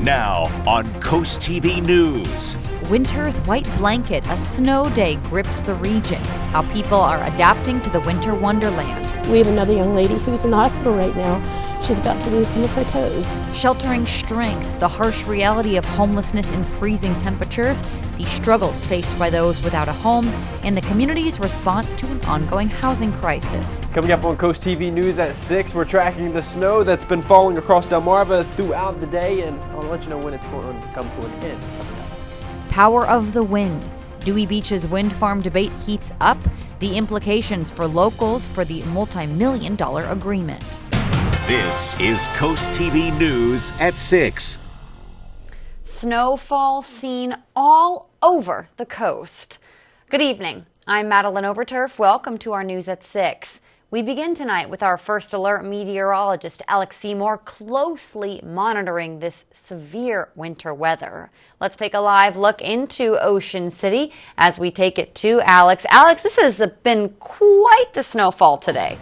Now on CoastTV News. Winter's white blanket, a snow day grips the region. How people are adapting to the winter wonderland. We have another young lady who's in the hospital right now. She's about to lose some of her toes. Sheltering strength, the harsh reality of homelessness in freezing temperatures, the struggles faced by those without a home, and the community's response to an ongoing housing crisis. Coming up on CoastTV News at 6, we're tracking the snow that's been falling across Delmarva throughout the day, and I'll let you know when it's going to come to an end coming up. Power of the wind. Dewey Beach's wind farm debate heats up. The implications for locals for the multi-million-dollar agreement. This is CoastTV News at 6. Snowfall seen all over the coast. Good evening. I'm Madeline Overturf. Welcome to our News at 6. We begin tonight with our first alert meteorologist, Alex Seymour, closely monitoring this severe winter weather. Let's take a live look into Ocean City as we take it to Alex. Alex, this has been quite the snowfall today.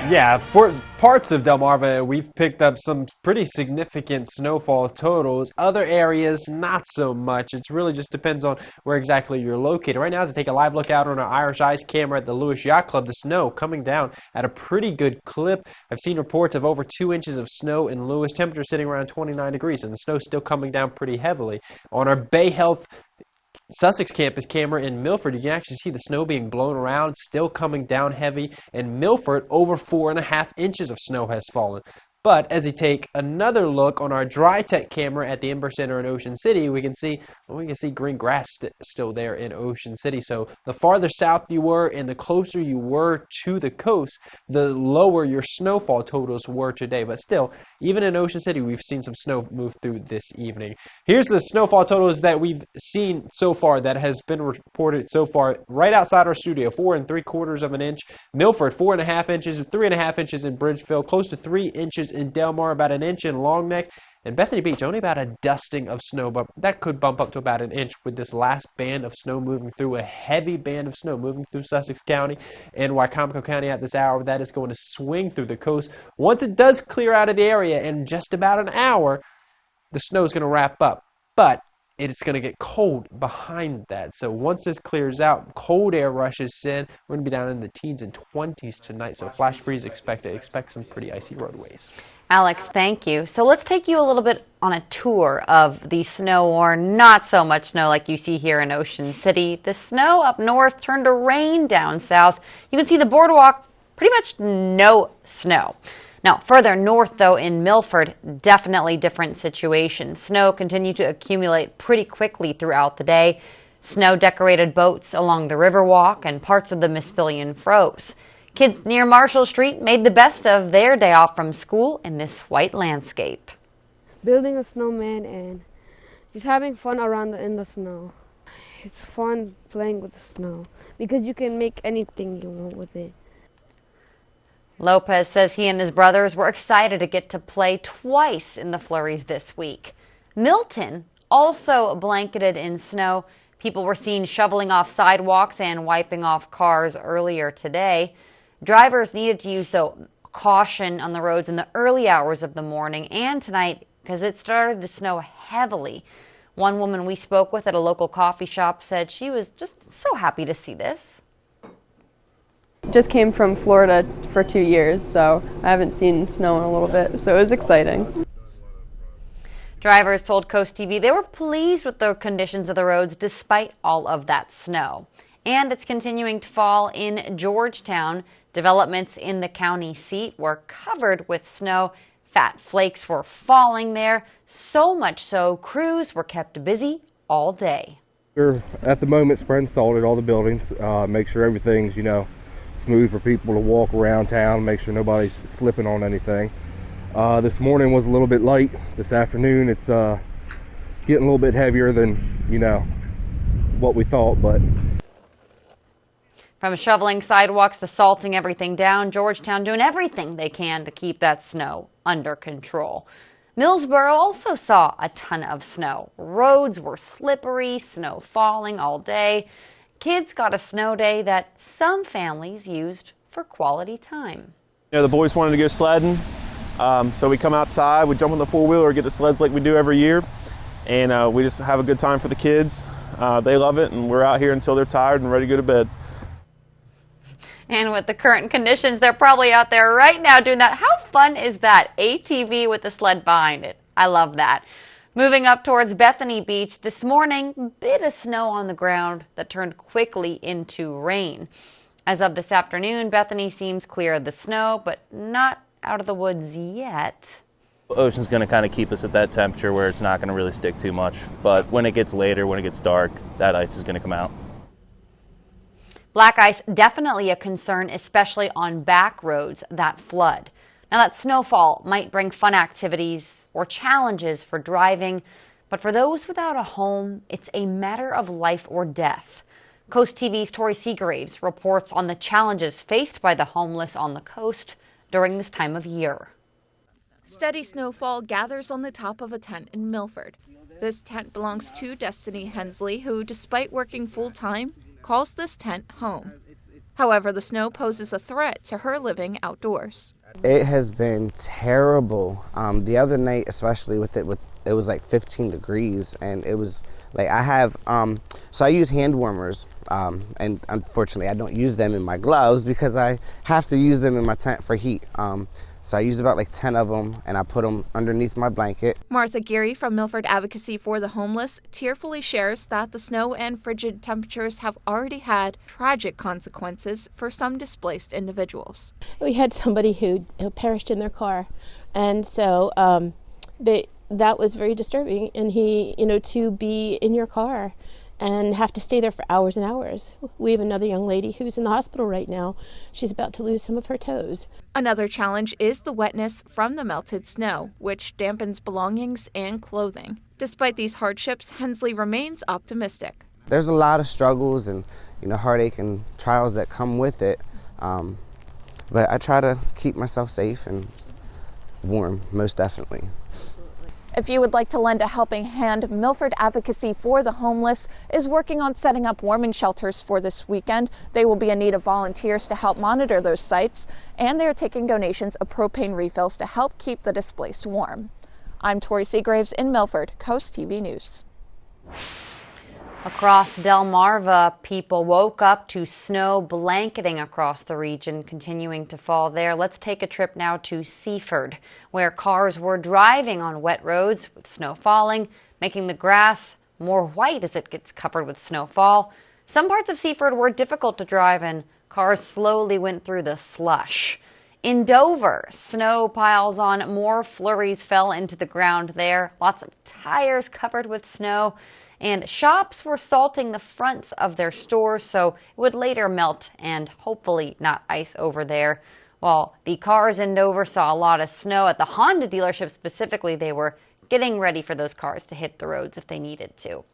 Yeah, for parts of Delmarva, we've picked up some pretty significant snowfall totals. Other areas, not so much. It really just depends on where exactly you're located. Right now, as I take a live look out on our Irish Ice camera at the Lewis Yacht Club, the snow coming down at a pretty good clip. I've seen reports of over 2 inches of snow in Lewis, temperature sitting around 29 degrees, and the snow's still coming down pretty heavily. On our Bay Health Sussex campus camera in Milford, you can actually see the snow being blown around, still coming down heavy. In Milford, over 4.5 inches of snow has fallen. But as you take another look on our Dry Tech camera at the Ember Center in Ocean City, we can see green grass still there in Ocean City. So the farther south you were and the closer you were to the coast, the lower your snowfall totals were today. But still, even in Ocean City, we've seen some snow move through this evening. Here's the snowfall totals that we've seen so far that has been reported so far right outside our studio. 4 3/4 inches. Milford, 4.5 inches, 3.5 inches in Bridgeville, close to 3 inches in Delmar, about an inch in Longneck, and Bethany Beach, only about a dusting of snow, but that could bump up to about an inch with this last band of snow moving through, a heavy band of snow moving through Sussex County and Wycomico County at this hour. That is going to swing through the coast. Once it does clear out of the area in just about an hour, the snow is going to wrap up, but it's going to get cold behind that. So once this clears out, cold air rushes in. We're going to be down in the teens and 20s tonight, so flash freeze expected. Expect some pretty icy roadways. Alex, thank you. So let's take you a little bit on a tour of the snow, or not so much snow like you see here in Ocean City. The snow up north turned to rain down south. You can see the boardwalk, pretty much no snow. Now, further north, though, in Milford, definitely different situation. Snow continued to accumulate pretty quickly throughout the day. Snow-decorated boats along the Riverwalk and parts of the Mispillion froze. Kids near Marshall Street made the best of their day off from school in this white landscape. Building a snowman and just having fun around in the snow. It's fun playing with the snow because you can make anything you want with it. Lopez says he and his brothers were excited to get to play twice in the flurries this week. Milton, also blanketed in snow. People were seen shoveling off sidewalks and wiping off cars earlier today. Drivers needed to use caution on the roads in the early hours of the morning and tonight because it started to snow heavily. One woman we spoke with at a local coffee shop said she was just so happy to see this. Just came from Florida for 2 years, so I haven't seen snow in a little bit, so it was exciting. Drivers told CoastTV they were pleased with the conditions of the roads despite all of that snow. And it's continuing to fall in Georgetown. Developments in the county seat were covered with snow. Fat flakes were falling there, so much so crews were kept busy all day. We're at the moment spreading salt at all the buildings, make sure everything's, smooth for people to walk around town, make sure nobody's slipping on anything. This morning was a little bit light. This afternoon it's getting a little bit heavier than what we thought. But from shoveling sidewalks to salting everything down, Georgetown doing everything they can to keep that snow under control. Millsboro also saw a ton of snow. Roads were slippery, snow falling all day. Kids got a snow day that some families used for quality time. The boys wanted to go sledding. So we come outside, we jump on the four-wheeler, get the sleds like we do every year, and we just have a good time for the kids. They love it, and we're out here until they're tired and ready to go to bed. And with the current conditions, they're probably out there right now doing that. How fun is that? ATV with the sled behind it. I love that. Moving up towards Bethany Beach this morning, bit of snow on the ground that turned quickly into rain. As of this afternoon, Bethany seems clear of the snow, but not out of the woods yet. The ocean's going to kind of keep us at that temperature where it's not going to really stick too much. But when it gets later, when it gets dark, that ice is going to come out. Black ice definitely a concern, especially on back roads that flood. Now that snowfall might bring fun activities or challenges for driving, but for those without a home, it's a matter of life or death. Coast TV's Tori Seagraves reports on the challenges faced by the homeless on the coast during this time of year. Steady snowfall gathers on the top of a tent in Milford. This tent belongs to Destiny Hensley, who, despite working full-time, calls this tent home. However, the snow poses a threat to her living outdoors. It has been terrible. The other night, especially it was like 15 degrees, and it was like so I use hand warmers, and unfortunately I don't use them in my gloves because I have to use them in my tent for heat. So I use about like 10 of them, and I put them underneath my blanket. Martha Geary from Milford Advocacy for the Homeless tearfully shares that the snow and frigid temperatures have already had tragic consequences for some displaced individuals. We had somebody who perished in their car, and so that was very disturbing. And to be in your car and have to stay there for hours and hours. We have another young lady who's in the hospital right now. She's about to lose some of her toes. Another challenge is the wetness from the melted snow, which dampens belongings and clothing. Despite these hardships, Hensley remains optimistic. There's a lot of struggles and heartache and trials that come with it, but I try to keep myself safe and warm, most definitely. If you would like to lend a helping hand, Milford Advocacy for the Homeless is working on setting up warming shelters for this weekend. They will be in need of volunteers to help monitor those sites, and they are taking donations of propane refills to help keep the displaced warm. I'm Tori Seagraves in Milford, Coast TV News. Across Delmarva, people woke up to snow blanketing across the region, continuing to fall there. Let's take a trip now to Seaford, where cars were driving on wet roads with snow falling, making the grass more white as it gets covered with snowfall. Some parts of Seaford were difficult to drive and cars slowly went through the slush. In Dover, snow piles on, more flurries fell into the ground there. Lots of tires covered with snow. And shops were salting the fronts of their stores so it would later melt and hopefully not ice over there. While the cars in Dover saw a lot of snow, at the Honda dealership specifically, they were getting ready for those cars to hit the roads if they needed to.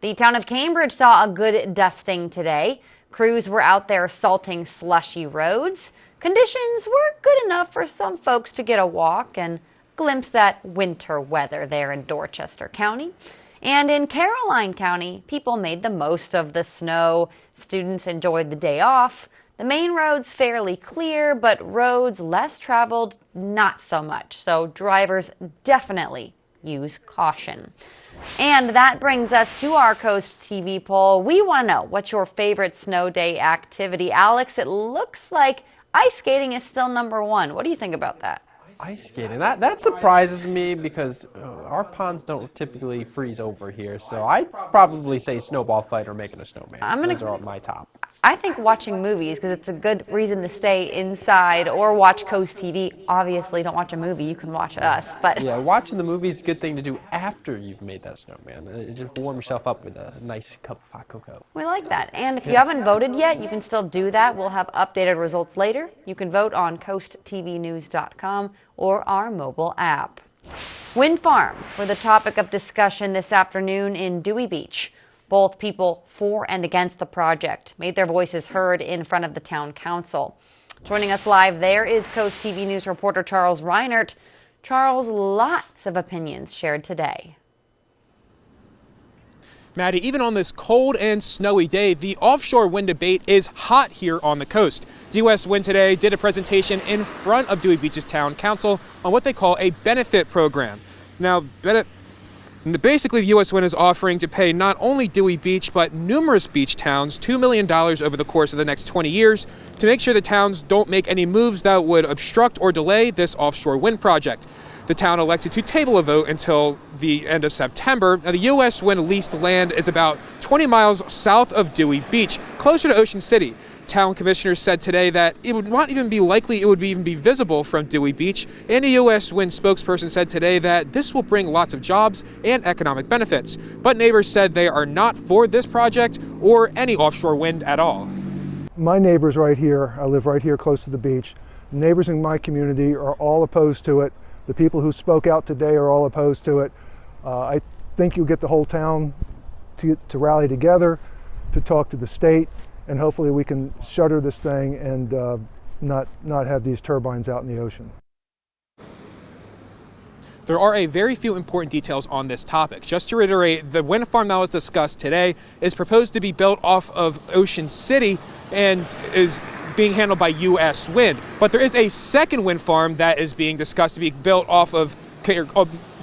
The town of Cambridge saw a good dusting today. Crews were out there salting slushy roads. Conditions were good enough for some folks to get a walk and glimpse that winter weather there in Dorchester County. And in Caroline County, people made the most of the snow. Students enjoyed the day off. The main roads fairly clear, but roads less traveled, not so much. So drivers definitely use caution. And that brings us to our Coast TV poll. We want to know what's your favorite snow day activity. Alex, it looks like ice skating is still number one. What do you think about that? Ice skating, that surprises me because our ponds don't typically freeze over here, so I'd probably say snowball fight or making a snowman. Those are my top. I think watching movies, because it's a good reason to stay inside or watch Coast TV. Obviously, don't watch a movie, you can watch us. But yeah, watching the movie is a good thing to do after you've made that snowman. Just warm yourself up with a nice cup of hot cocoa. We like that. And if you haven't voted yet, you can still do that. We'll have updated results later. You can vote on coasttvnews.com or our mobile app. Wind farms were the topic of discussion this afternoon in Dewey Beach. Both people for and against the project made their voices heard in front of the town council. Joining us live there is Coast TV News reporter Charles Reinert. Charles, lots of opinions shared today. Maddie, even on this cold and snowy day, the offshore wind debate is hot here on the coast. U.S. Wind today did a presentation in front of Dewey Beach's town council on what they call a benefit program. Now, basically, the U.S. Wind is offering to pay not only Dewey Beach, but numerous beach towns $2 million over the course of the next 20 years to make sure the towns don't make any moves that would obstruct or delay this offshore wind project. The town elected to table a vote until the end of September. Now, the U.S. Wind leased land is about 20 miles south of Dewey Beach, closer to Ocean City. Town commissioners said today that it would not even be likely it would even be visible from Dewey Beach, and a U.S. Wind spokesperson said today that this will bring lots of jobs and economic benefits. But neighbors said they are not for this project or any offshore wind at all. My neighbors right here, I live right here close to the beach. Neighbors in my community are all opposed to it. The people who spoke out today are all opposed to it. I think you'll get the whole town to rally together, to talk to the state, and hopefully we can shutter this thing and not have these turbines out in the ocean. There are a very few important details on this topic. Just to reiterate, the wind farm that was discussed today is proposed to be built off of Ocean City and is being handled by U.S. Wind. But there is a second wind farm that is being discussed to be built off of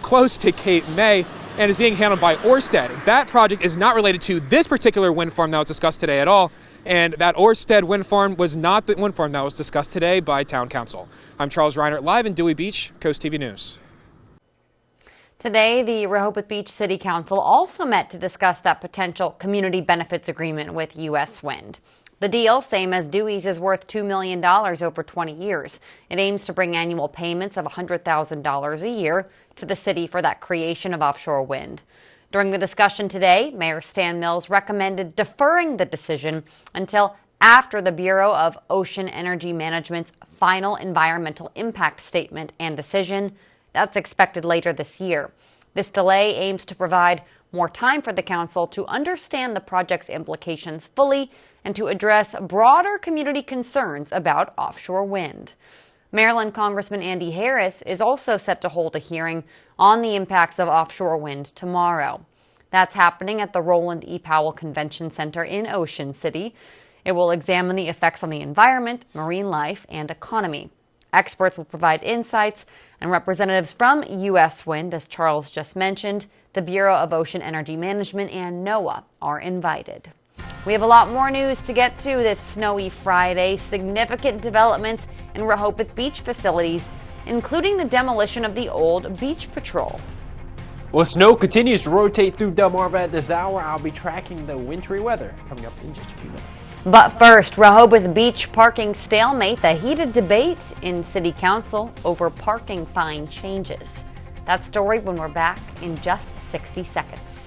close to Cape May and is being handled by Ørsted. That project is not related to this particular wind farm that was discussed today at all. And that Ørsted wind farm was not the wind farm that was discussed today by Town Council. I'm Charles Reinert, live in Dewey Beach, CoastTV News. Today, the Rehoboth Beach City Council also met to discuss that potential community benefits agreement with U.S. Wind. The deal, same as Dewey's, is worth $2 million over 20 years. It aims to bring annual payments of $100,000 a year to the city for that creation of offshore wind. During the discussion today, Mayor Stan Mills recommended deferring the decision until after the Bureau of Ocean Energy Management's final environmental impact statement and decision. That's expected later this year. This delay aims to provide more time for the council to understand the project's implications fully and to address broader community concerns about offshore wind. Maryland Congressman Andy Harris is also set to hold a hearing on the impacts of offshore wind tomorrow. That's happening at the Roland E. Powell Convention Center in Ocean City. It will examine the effects on the environment, marine life, and economy. Experts will provide insights, and representatives from U.S. Wind, as Charles just mentioned, the Bureau of Ocean Energy Management, and NOAA are invited. We have a lot more news to get to this snowy Friday. Significant developments in Rehoboth Beach facilities, including the demolition of the old beach patrol. Well, snow continues to rotate through Delmarva at this hour. I'll be tracking the wintry weather coming up in just a few minutes. But first, Rehoboth Beach parking stalemate, the heated debate in City Council over parking fine changes. That story when we're back in just 60 seconds.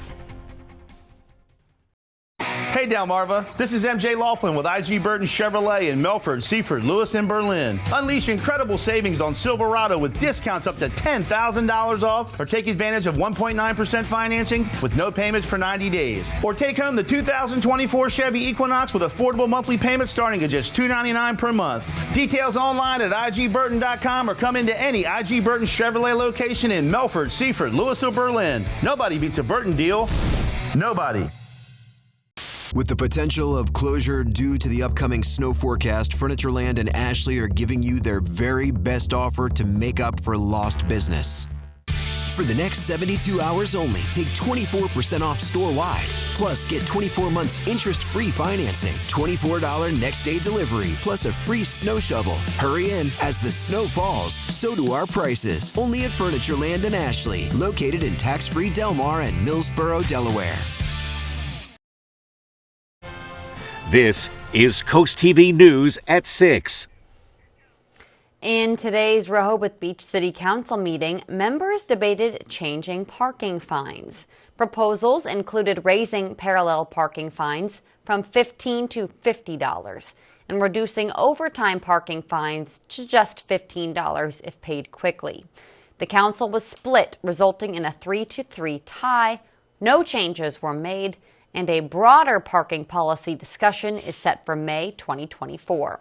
Hey Delmarva, this is MJ Laughlin with IG Burton Chevrolet in Melford, Seaford, Lewis, and Berlin. Unleash incredible savings on Silverado with discounts up to $10,000 off, or take advantage of 1.9% financing with no payments for 90 days. Or take home the 2024 Chevy Equinox with affordable monthly payments starting at just $299 per month. Details online at igburton.com or come into any IG Burton Chevrolet location in Melford, Seaford, Lewis, or Berlin. Nobody beats a Burton deal. Nobody. With the potential of closure due to the upcoming snow forecast, Furnitureland and Ashley are giving you their very best offer to make up for lost business. For the next 72 hours only, take 24% off store-wide. Plus, get 24 months interest-free financing, $24 next-day delivery, plus a free snow shovel. Hurry in. As the snow falls, so do our prices. Only at Furnitureland and Ashley, located in tax-free Delmar and Millsboro, Delaware. This is CoastTV News at 6. In today's Rehoboth Beach City Council meeting, members debated changing parking fines. Proposals included raising parallel parking fines from $15 to $50 and reducing overtime parking fines to just $15 if paid quickly. The council was split, resulting in a 3-3 tie. No changes were made, and a broader parking policy discussion is set for May 2024.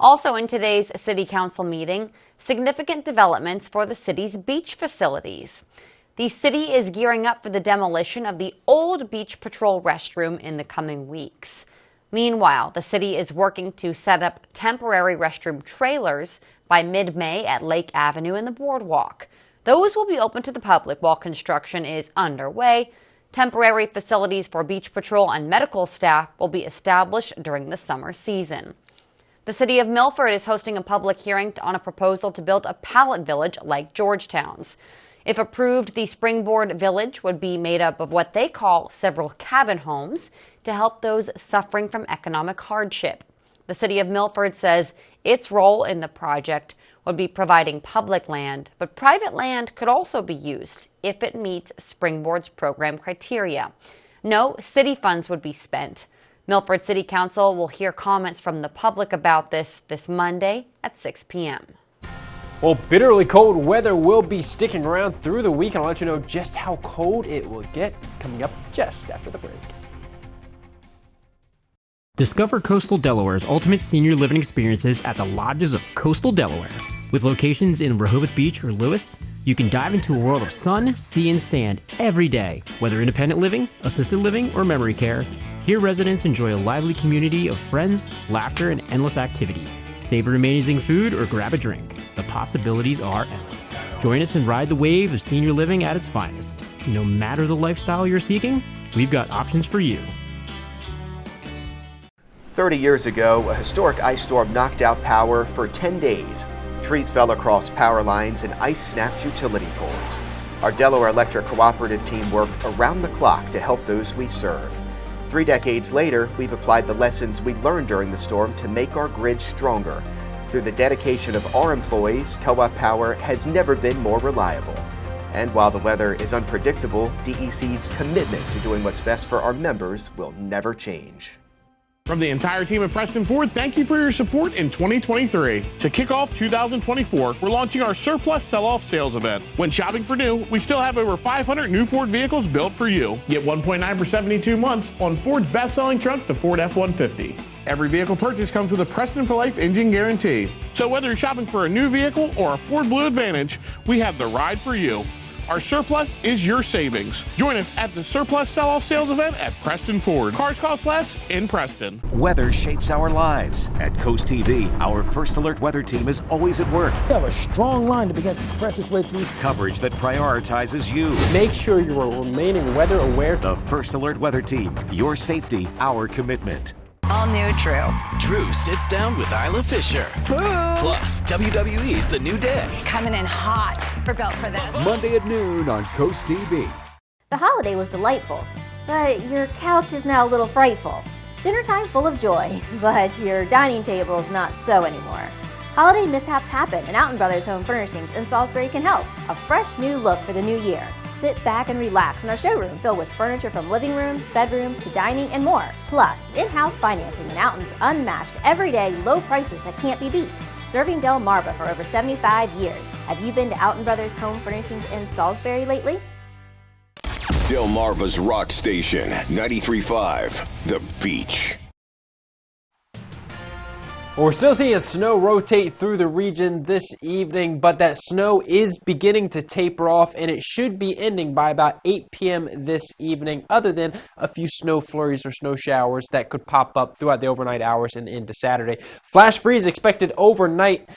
Also in today's City Council meeting, significant developments for the city's beach facilities. The Rehoboth Beach City Council The city is gearing up for the demolition of the old Beach Patrol restroom in the coming weeks. Meanwhile, the city is working to set up temporary restroom trailers by mid-May at Lake Avenue and the boardwalk. Those will be open to the public while construction is underway. Temporary facilities for Beach Patrol and medical staff will be established during the summer season. The city of Milford is hosting a public hearing on a proposal to build a pallet village like Georgetown's. If approved, the Springboard Village would be made up of what they call several cabin homes to help those suffering from economic hardship. The city of Milford says its role in the project would be providing public land, but private land could also be used if it meets Springboard's program criteria. No city funds would be spent. Milford City Council will hear comments from the public about this Monday at 6 p.m. Well, bitterly cold weather will be sticking around through the week, and I'll let you know just how cold it will get coming up just after the break. Discover Coastal Delaware's ultimate senior living experiences at the Lodges of Coastal Delaware. With locations in Rehoboth Beach or Lewis, you can dive into a world of sun, sea, and sand every day. Whether independent living, assisted living, or memory care, here residents enjoy a lively community of friends, laughter, and endless activities. Savor amazing food or grab a drink. The possibilities are endless. Join us and ride the wave of senior living at its finest. No matter the lifestyle you're seeking, we've got options for you. 30 years ago, a historic ice storm knocked out power for 10 days. Trees fell across power lines and ice snapped utility poles. Our Delaware Electric Cooperative team worked around the clock to help those we serve. 3 decades later, we've applied the lessons we learned during the storm to make our grid stronger. Through the dedication of our employees, Co-op Power has never been more reliable. And while the weather is unpredictable, DEC's commitment to doing what's best for our members will never change. From the entire team at Preston Ford, thank you for your support in 2023. To kick off 2024, we're launching our surplus sell-off sales event. When shopping for new, we still have over 500 new Ford vehicles built for you. Get 1.9 for 72 months on Ford's best-selling truck, the Ford F-150. Every vehicle purchase comes with a Preston for Life engine guarantee. So whether you're shopping for a new vehicle or a Ford Blue Advantage, we have the ride for you. Our surplus is your savings. Join us at the surplus sell-off sales event at Preston Ford. Cars cost less in Preston. Weather shapes our lives. At Coast TV, our First Alert weather team is always at work. We have a strong line to begin to press its way through. Coverage that prioritizes you. Make sure you are remaining weather aware. The First Alert weather team. Your safety, our commitment. All new Drew. Drew sits down with Isla Fisher. Plus, WWE's The New Day. Coming in hot. We're built for this. Monday at noon on Coast TV. The holiday was delightful, but your couch is now a little frightful. Dinner time full of joy, but your dining table is not so anymore. Holiday mishaps happen, and Alton Brothers Home Furnishings in Salisbury can help. A fresh new look for the new year. Sit back and relax in our showroom filled with furniture from living rooms, bedrooms, to dining, and more. Plus, in-house financing and Alton's unmatched, everyday low prices that can't be beat. Serving Delmarva for over 75 years. Have you been to Alton Brothers Home Furnishings in Salisbury lately? Delmarva's Rock Station, 93.5, The Beach. Well, we're still seeing snow rotate through the region this evening, but that snow is beginning to taper off, and it should be ending by about 8 p.m. this evening, other than a few snow flurries or snow showers that could pop up throughout the overnight hours and into Saturday. Flash freeze expected overnight.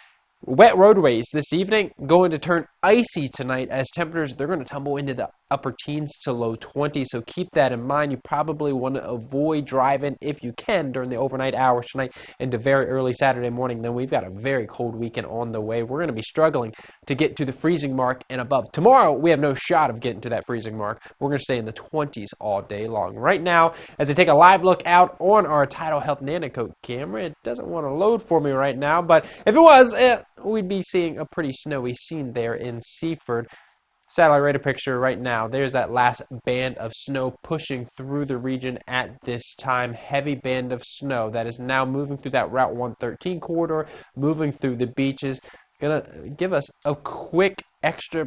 Wet roadways this evening going to turn icy tonight as temperatures, they're going to tumble into the upper teens to low 20s. So keep that in mind. You probably want to avoid driving if you can during the overnight hours tonight into very early Saturday morning. Then we've got a very cold weekend on the way. We're going to be struggling to get to the freezing mark and above. Tomorrow, we have no shot of getting to that freezing mark. We're going to stay in the 20s all day long. Right now, as I take a live look out on our Tidal Health Nanocoat camera, it doesn't want to load for me right now, but if it was, we'd be seeing a pretty snowy scene there in Seaford. Satellite radar picture right now. There's that last band of snow pushing through the region at this time. Heavy band of snow that is now moving through that Route 113 corridor, moving through the beaches. Gonna give us a quick extra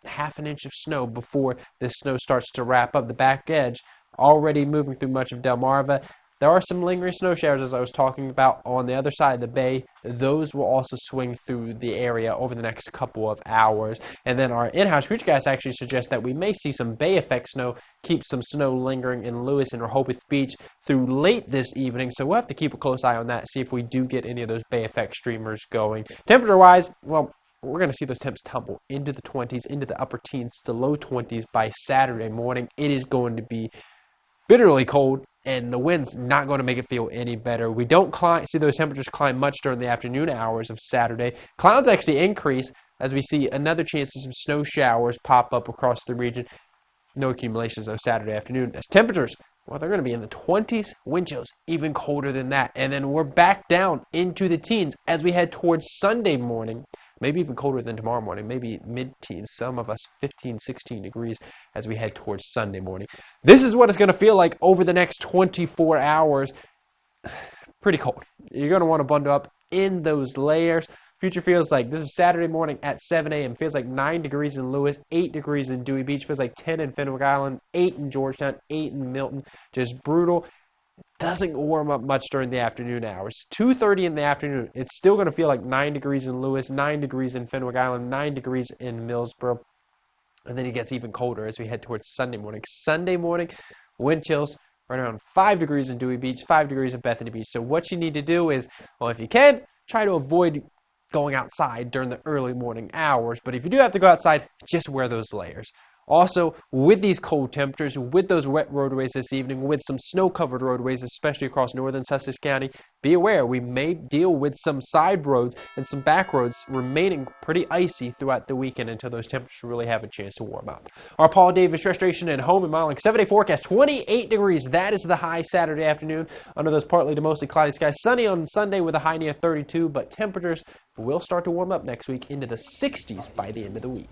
half an inch of snow before this snow starts to wrap up. The back edge already moving through much of Delmarva. There are some lingering snow showers, as I was talking about, on the other side of the bay. Those will also swing through the area over the next couple of hours. And then our in-house futurecast actually suggests that we may see some bay effect snow, keep some snow lingering in Lewis and Rehoboth Beach through late this evening. So we'll have to keep a close eye on that, see if we do get any of those bay effect streamers going. Temperature-wise, well, we're going to see those temps tumble into the 20s, into the upper teens to low 20s by Saturday morning. It is going to be bitterly cold, and the wind's not going to make it feel any better. We don't see those temperatures climb much during the afternoon hours of Saturday. Clouds actually increase as we see another chance of some snow showers pop up across the region. No accumulations though Saturday afternoon. As temperatures, well, they're going to be in the 20s, wind chills even colder than that. And then we're back down into the teens as we head towards Sunday morning. Maybe even colder than tomorrow morning, maybe mid-teens, some of us 15, 16 degrees as we head towards Sunday morning. This is what it's going to feel like over the next 24 hours. Pretty cold. You're going to want to bundle up in those layers. Future feels like this is Saturday morning at 7 a.m. Feels like 9 degrees in Lewis, 8 degrees in Dewey Beach. Feels like 10 in Fenwick Island, 8 in Georgetown, 8 in Milton. Just brutal. Doesn't warm up much during the afternoon hours. 2:30 in the afternoon, it's still going to feel like 9 degrees in Lewis, 9 degrees in Fenwick Island, 9 degrees in Millsboro. And then it gets even colder as we head towards Sunday morning. Sunday morning, wind chills right around 5 degrees in Dewey Beach, 5 degrees in Bethany Beach. So what you need to do is, well, if you can, try to avoid going outside during the early morning hours. But if you do have to go outside, just wear those layers. Also, with these cold temperatures, with those wet roadways this evening, with some snow-covered roadways, especially across northern Sussex County, be aware we may deal with some side roads and some back roads remaining pretty icy throughout the weekend until those temperatures really have a chance to warm up. Our Paul Davis Restoration and Home and Modeling 7-day forecast, 28 degrees. That is the high Saturday afternoon under those partly to mostly cloudy skies. Sunny on Sunday with a high near 32, but temperatures will start to warm up next week into the 60s by the end of the week.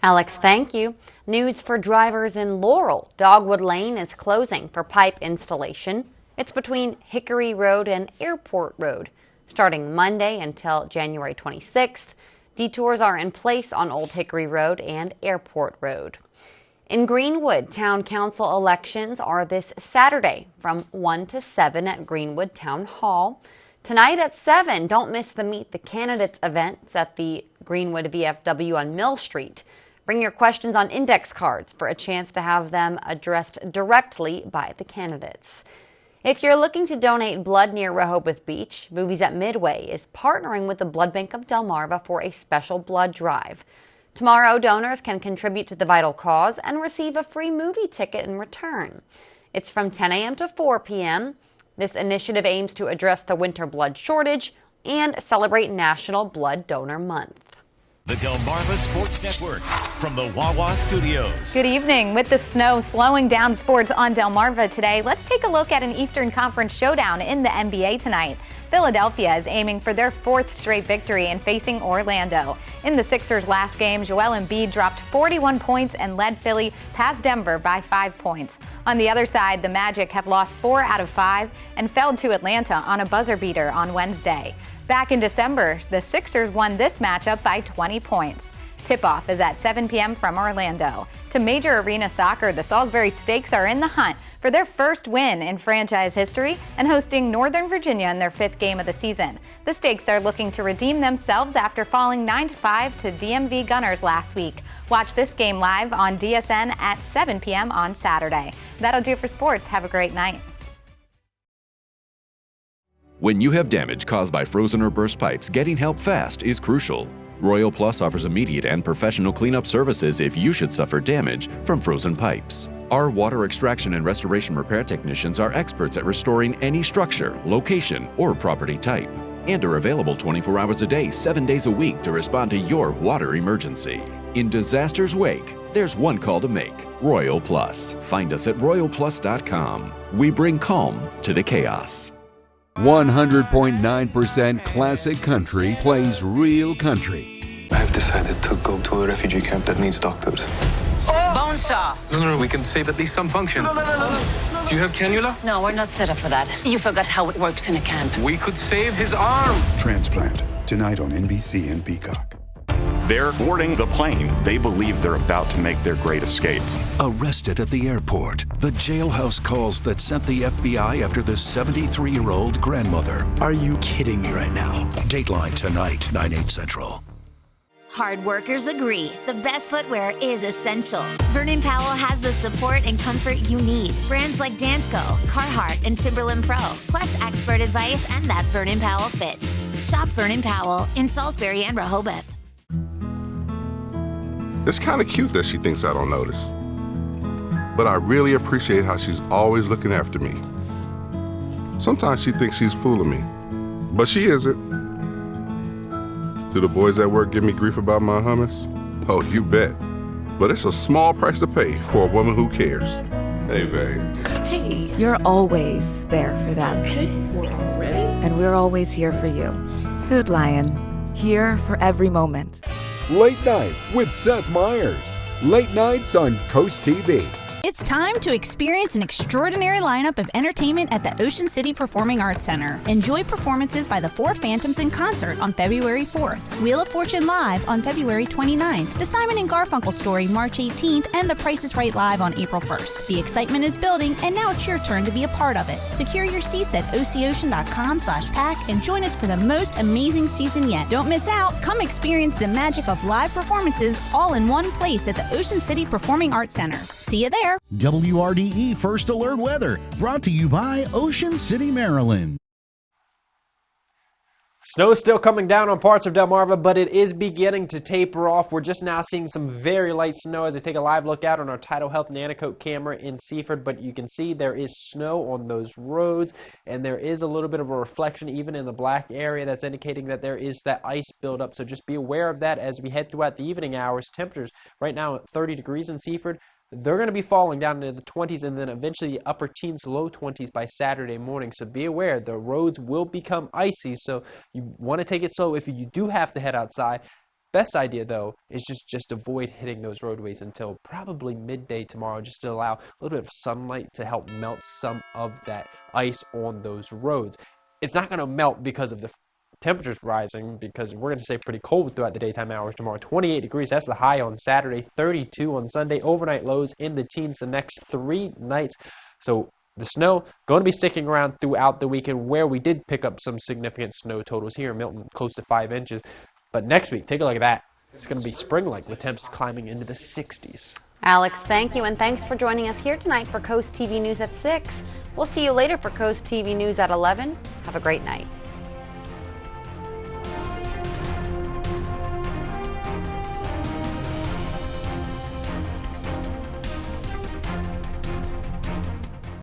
Alex, thank you. News for drivers in Laurel. Dogwood Lane is closing for pipe installation. It's between Hickory Road and Airport Road. Starting Monday until January 26th, detours are in place on Old Hickory Road and Airport Road. In Greenwood, Town Council elections are this Saturday from 1 to 7 at Greenwood Town Hall. Tonight at 7, don't miss the Meet the Candidates events at the Greenwood VFW on Mill Street. Bring your questions on index cards for a chance to have them addressed directly by the candidates. If you're looking to donate blood near Rehoboth Beach, Movies at Midway is partnering with the Blood Bank of Delmarva for a special blood drive. Tomorrow, donors can contribute to the vital cause and receive a free movie ticket in return. It's from 10 a.m. to 4 p.m. This initiative aims to address the winter blood shortage and celebrate National Blood Donor Month. The Delmarva Sports Network from the Wawa Studios. Good evening. With the snow slowing down sports on Delmarva today, let's take a look at an Eastern Conference showdown in the NBA tonight. Philadelphia is aiming for their 4th straight victory and facing Orlando. In the Sixers' last game, Joel Embiid dropped 41 points and led Philly past Denver by 5 points. On the other side, the Magic have lost 4 out of 5 and fell to Atlanta on a buzzer beater on Wednesday. Back in December, the Sixers won this matchup by 20 points. Tip-off is at 7 p.m. from Orlando. To Major Arena Soccer, the Salisbury Stakes are in the hunt for their first win in franchise history and hosting Northern Virginia in their 5th game of the season. The Stakes are looking to redeem themselves after falling 9-5 to DMV Gunners last week. Watch this game live on DSN at 7 p.m. on Saturday. That'll do for sports. Have a great night. When you have damage caused by frozen or burst pipes, getting help fast is crucial. Royal Plus offers immediate and professional cleanup services if you should suffer damage from frozen pipes. Our water extraction and restoration repair technicians are experts at restoring any structure, location, or property type, and are available 24 hours a day, 7 days a week to respond to your water emergency. In disaster's wake, there's one call to make: Royal Plus. Find us at royalplus.com. We bring calm to the chaos. 100.9% classic country plays real country. I've decided to go to a refugee camp that needs doctors. Bonesaw. No, we can save at least some function. No. Do you have cannula? No, we're not set up for that. You forgot how it works in a camp. We could save his arm. Transplant, tonight on NBC and Peacock. They're boarding the plane. They believe they're about to make their great escape. Arrested at the airport, the jailhouse calls that sent the FBI after the 73-year-old grandmother. Are you kidding me right now? Dateline tonight, 9/8 Central. Hard workers agree. The best footwear is essential. Vernon Powell has the support and comfort you need. Brands like Dansko, Carhartt, and Timberland Pro, plus expert advice and that Vernon Powell fit. Shop Vernon Powell in Salisbury and Rehoboth. It's kind of cute that she thinks I don't notice. But I really appreciate how she's always looking after me. Sometimes she thinks she's fooling me, but she isn't. Do the boys at work give me grief about my hummus? Oh, you bet. But it's a small price to pay for a woman who cares. Hey, babe. Hey. You're always there for them. Okay, we're all ready. And we're always here for you. Food Lion, here for every moment. Late Night with Seth Meyers. Late nights on Coast TV. It's time to experience an extraordinary lineup of entertainment at the Ocean City Performing Arts Center. Enjoy performances by the Four Phantoms in concert on February 4th, Wheel of Fortune Live on February 29th, The Simon and Garfunkel Story March 18th, and The Price is Right Live on April 1st. The excitement is building, and now it's your turn to be a part of it. Secure your seats at ococean.com/pack and join us for the most amazing season yet. Don't miss out. Come experience the magic of live performances all in one place at the Ocean City Performing Arts Center. See you there. WRDE First Alert Weather, brought to you by Ocean City, Maryland. Snow is still coming down on parts of Delmarva, but it is beginning to taper off. We're just now seeing some very light snow as I take a live look out on our Tidal Health Nanocoat camera in Seaford, but you can see there is snow on those roads, and there is a little bit of a reflection even in the black area that's indicating that there is that ice buildup. So just be aware of that as we head throughout the evening hours. Temperatures right now at 30 degrees in Seaford. They're going to be falling down into the 20s and then eventually the upper teens, low 20s by Saturday morning. So be aware, the roads will become icy. So you want to take it slow if you do have to head outside. Best idea, though, is just avoid hitting those roadways until probably midday tomorrow, just to allow a little bit of sunlight to help melt some of that ice on those roads. It's not going to melt because of the temperatures rising, because we're going to stay pretty cold throughout the daytime hours tomorrow. 28 degrees, that's the high on Saturday, 32 on Sunday, overnight lows in the teens the next 3 nights. So the snow going to be sticking around throughout the weekend, where we did pick up some significant snow totals here in Milton, close to 5 inches. But next week, take a look at that. It's going to be spring-like with temps climbing into the 60s. Alex, thank you, and thanks for joining us here tonight for Coast TV News at 6. We'll see you later for Coast TV News at 11. Have a great night.